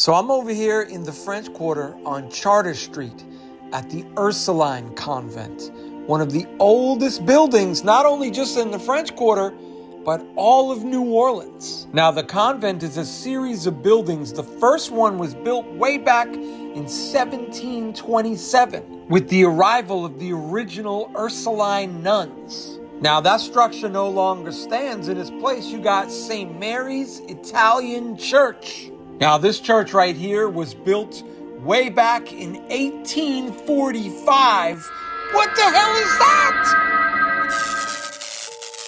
So I'm over here in the French Quarter on Charter Street at the Ursuline Convent, one of the oldest buildings, not only just in the French Quarter, but all of New Orleans. Now, the convent is a series of buildings. The first one was built way back in 1727 with the arrival of the original Ursuline nuns. Now, that structure no longer stands. In its place, you got St. Mary's Italian Church. Now, this church right here was built way back in 1845. What the hell is that?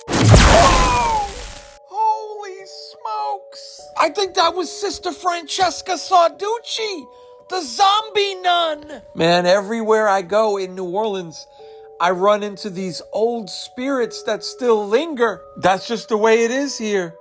Whoa! Holy smokes! I think that was Sister Francesca Sarducci, the zombie nun. Man, everywhere I go in New Orleans, I run into these old spirits that still linger. That's just the way it is here.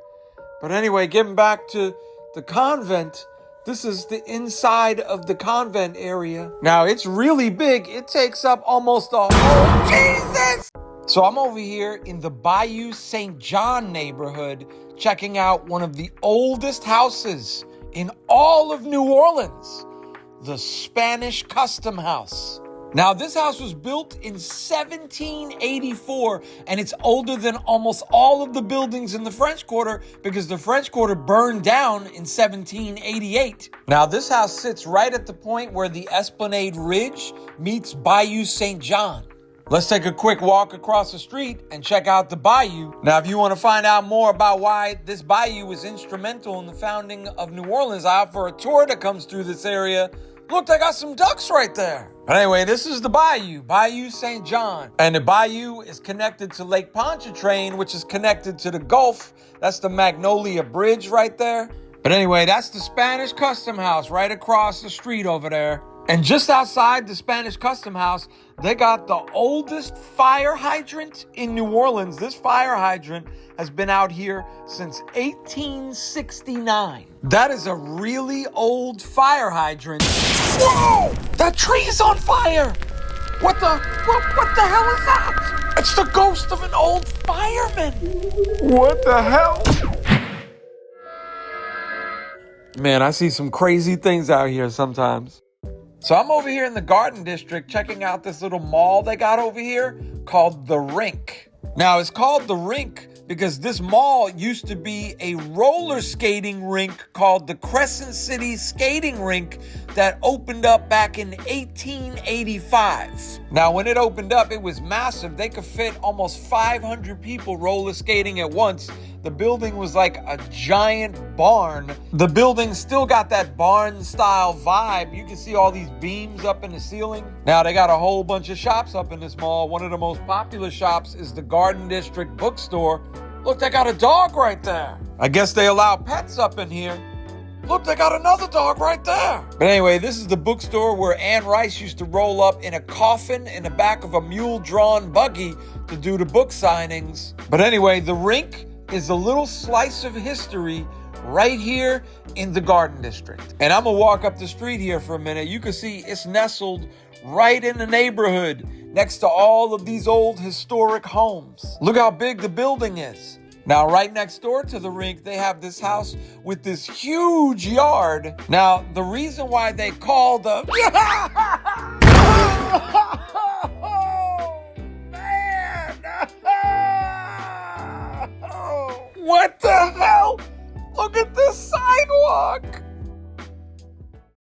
But anyway, getting back to the convent, this is the inside of the convent area. Now, it's really big. It takes up almost the whole... Jesus! So I'm over here in the Bayou St. John neighborhood, checking out one of the oldest houses in all of New Orleans, the Spanish Custom House. Now, this house was built in 1784, and it's older than almost all of the buildings in the French Quarter because the French Quarter burned down in 1788. Now, this house sits right at the point where the Esplanade Ridge meets Bayou St. John. Let's take a quick walk across the street and check out the bayou. Now, if you want to find out more about why this bayou was instrumental in the founding of New Orleans, I offer a tour that comes through this area. Look, they got some ducks right there. But anyway, this is the bayou, Bayou St. John. And the bayou is connected to Lake Pontchartrain, which is connected to the Gulf. That's the Magnolia Bridge right there. But anyway, that's the Spanish Custom House right across the street over there. And just outside the Spanish Custom House, they got the oldest fire hydrant in New Orleans. This fire hydrant has been out here since 1869. That is a really old fire hydrant. Whoa! That tree is on fire! What the hell is that? It's the ghost of an old fireman! What the hell? Man, I see some crazy things out here sometimes. So I'm over here in the Garden District checking out this little mall they got over here called The Rink. Now, it's called The Rink because this mall used to be a roller skating rink called the Crescent City Skating Rink that opened up back in 1885. Now, when it opened up, it was massive. They could fit almost 500 people roller skating at once. The building was like a giant barn. The building still got that barn-style vibe. You can see all these beams up in the ceiling. Now, they got a whole bunch of shops up in this mall. One of the most popular shops is the Garden District Bookstore. Look, they got a dog right there. I guess they allow pets up in here. Look, they got another dog right there. But anyway, this is the bookstore where Anne Rice used to roll up in a coffin in the back of a mule-drawn buggy to do the book signings. But anyway, The Rink is a little slice of history right here in the Garden District. And I'm gonna walk up the street here for a minute. You can see it's nestled right in the neighborhood next to all of these old historic homes. Look how big the building is. Now, right next door to The Rink, they have this house with this huge yard. Now, the reason why they call the... What the hell? Look at this sidewalk.